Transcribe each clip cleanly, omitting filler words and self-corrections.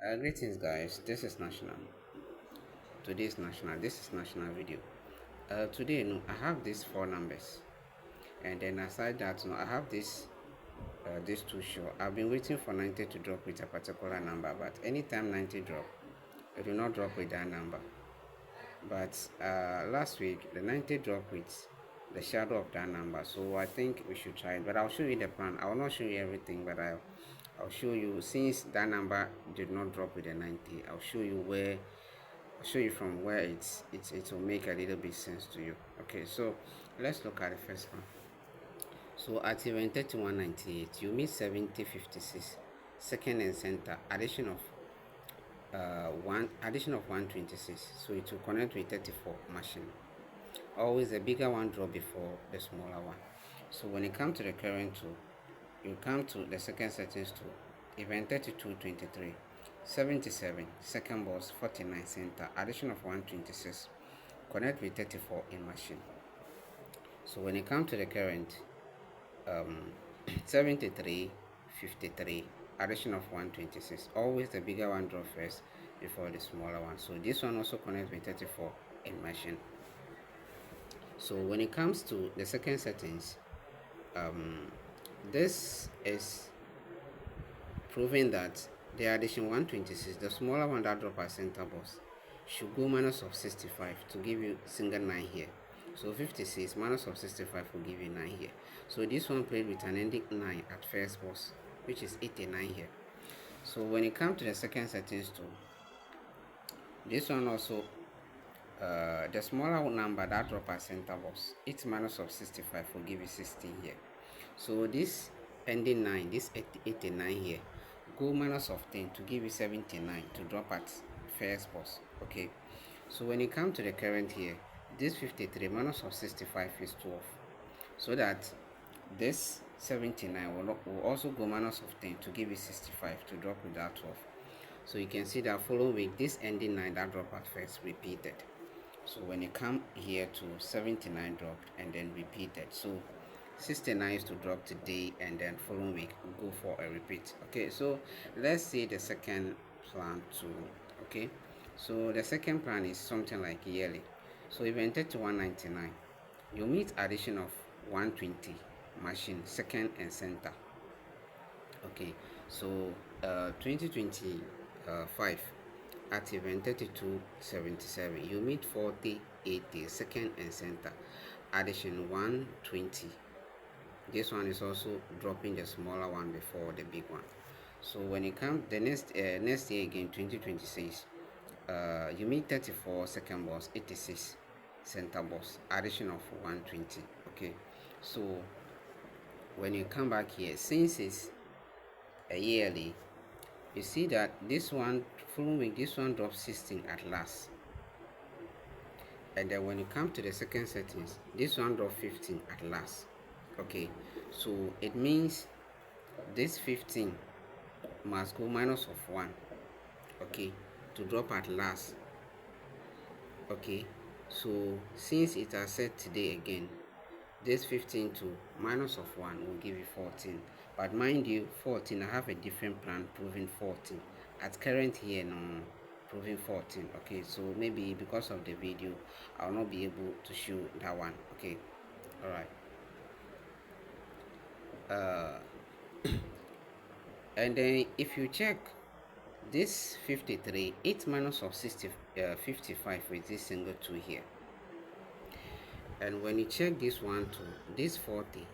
Greetings, guys. This is National. Today is National. This is National video. Today, I have these four numbers, and then aside that, I have these two show. I've been waiting for 90 to drop with a particular number, but anytime 90 drop, it will not drop with that number. But last week, the 90 dropped with the shadow of that number, so I think we should try it. But I'll show you the plan. I will not show you everything, but I'll show you, since that number did not drop with the 90. I'll show you where, I'll show you from where it will make a little bit sense to you. Okay, so let's look at the first one. So at event 3198, you meet 7056, second and center, addition of 126, so it will connect with 34 machine. Always the bigger one drop before the smaller one. So when it comes to the current tool, you come to the second settings tool, event 3223, 77, second boss 49 center, addition of 126, connect with 34 in machine. So when it comes to the current, 73, 53, addition of 126, always the bigger one drop first before the smaller one. So this one also connects with 34 in machine. So when it comes to the second settings, this is proving that the addition 126, the smaller one that drop at center boss, should go minus of 65 to give you single 9 here. So 56 minus of 65 will give you 9 here. So this one played with an ending 9 at first boss, which is 89 here. So when it comes to the second settings too, this one also, the smaller number that drop at center box, 8 minus of 65 will give you 16 here. So this ending 9, this 89 here, go minus of 10 to give you 79 to drop at first box. Okay, so when it comes to the current here, this 53 minus of 65 is 12, so that this 79 will also go minus of 10 to give you 65 to drop with that 12. So you can see that following week, this ending 9 that drop at first repeated. So when you come here to 79 dropped and then repeated. So 69 is to drop today, and then following week go for a repeat. Okay, so let's see the second plan too. Okay, so the second plan is something like yearly. So event 3199, you meet addition of 120 machine, second and center. Okay, so 2025 at event 3277, you meet 4080, second and center, addition 120. This one is also dropping the smaller one before the big one. So when it comes the next year again, 2026, you meet 34, second boss 86, center boss, addition of 120. Okay, so when you come back here, since it's a yearly, you see that this one following week, this one drops 16 at last, and then when you come to the second settings, this one drops 15 at last. Okay, so it means this 15 must go minus of 1, okay, to drop at last. Okay, so since it has said today again, this 15 to minus of 1 will give you 14. But mind you, 14, I have a different plan proving 14. At current here, no, proving 14. Okay, so maybe because of the video, I'll not be able to show that one. Okay, all right. And then if you check this 53, 8 minus of 55 with this single 2 here. And when you check this one too, this 40,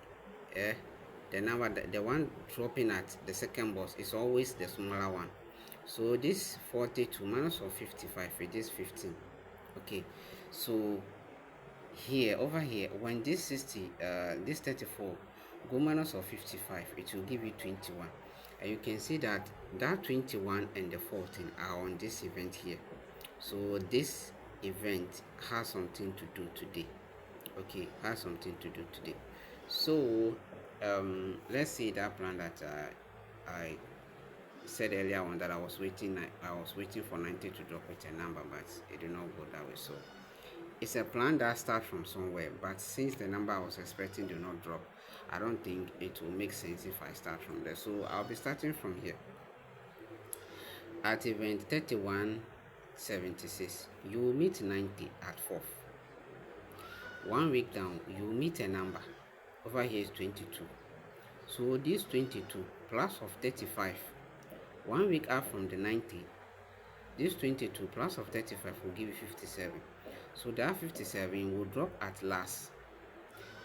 the number, the one dropping at the second boss is always the smaller one. So this 42 minus of 55 with this 15. Okay, so here, over here, when this 60, this 34 go minus of 55, it will give you 21. And you can see that 21 and the 14 are on this event here. So this event has something to do today. Okay, has something to do today. So let's see that plan that I said earlier on, that I was waiting for 90 to drop with a number, but it did not go that way. So it's a plan that starts from somewhere, but since the number I was expecting did not drop, I don't think it will make sense if I start from there. So I'll be starting from here. At event 3176, you will meet 90 at 4th. 1 week down, you will meet a number. Over here is 22. So this 22 plus of 35, 1 week up from the 90, this 22 plus of 35 will give you 57. So that 57 will drop at last.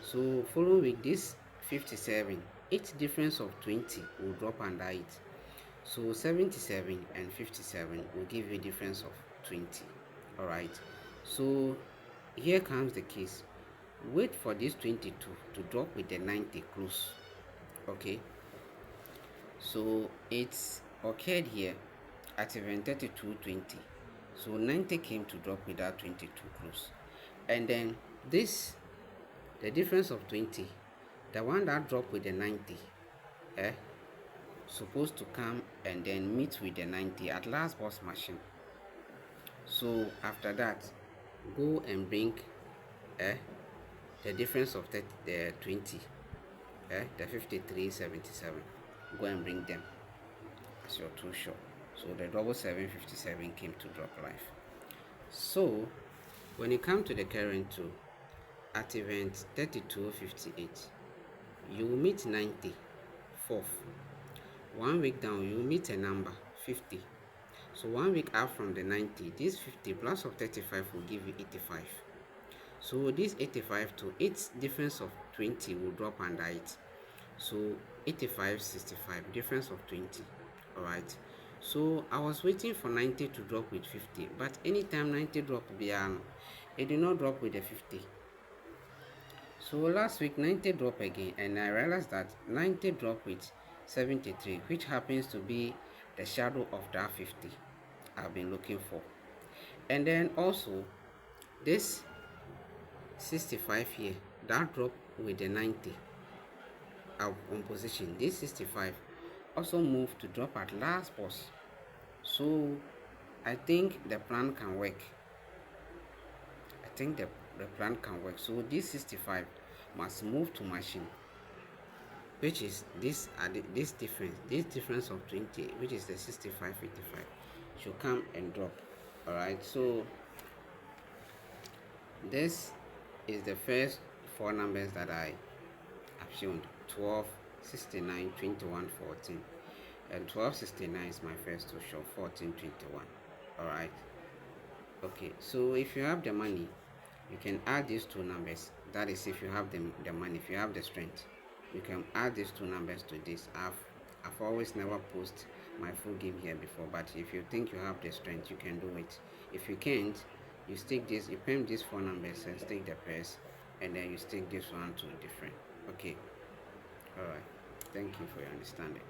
So following week, this 57, its difference of 20 will drop under it. So 77 and 57 will give you a difference of 20. Alright, so here comes the case. Wait for this 22 to drop with the 90 close. Okay, so it's occurred here at event 3220. So 90 came to drop with that 22 close, and then this, the difference of 20, the one that dropped with the 90, supposed to come and then meet with the 90 at last boss machine. So after that, go and bring the difference of the 20, the 5377. Go and bring them as your two shot. So the double 757 came to drop life. So when you come to the current 2 at event 3258, you will meet 90 4th. 1 week down, you will meet a number 50. So 1 week up from the 90, this 50 plus of 35 will give you 85. So this 85 to its difference of 20 will drop under it. So 85 65, difference of 20. Alright, so I was waiting for 90 to drop with 50, but anytime 90 drop beyond, it did not drop with the 50. So last week 90 drop again, and I realized that 90 drop with 73, which happens to be the shadow of that 50 I've been looking for. And then also this 65 here, that drop with the 90 on position. This 65 also moved to drop at last pause. So I think the plan can work. The plan can work. So this 65 must move to machine, which is this difference of 20, which is the 65 55, should come and drop. Alright, so this is the first 4 numbers that I have shown: 12, 69, 21, 14, and 12, 69 is my first to show, 14, 21. Alright, okay, so if you have the money, you can add these 2 numbers. That is, if you have the money, if you have the strength, you can add these 2 numbers to this. I've always never posted my full game here before, but if you think you have the strength, you can do it. If you can't, you stick this, you pen these 4 numbers and stick the pairs, and then you stick this one to different. Okay, all right, thank you for your understanding.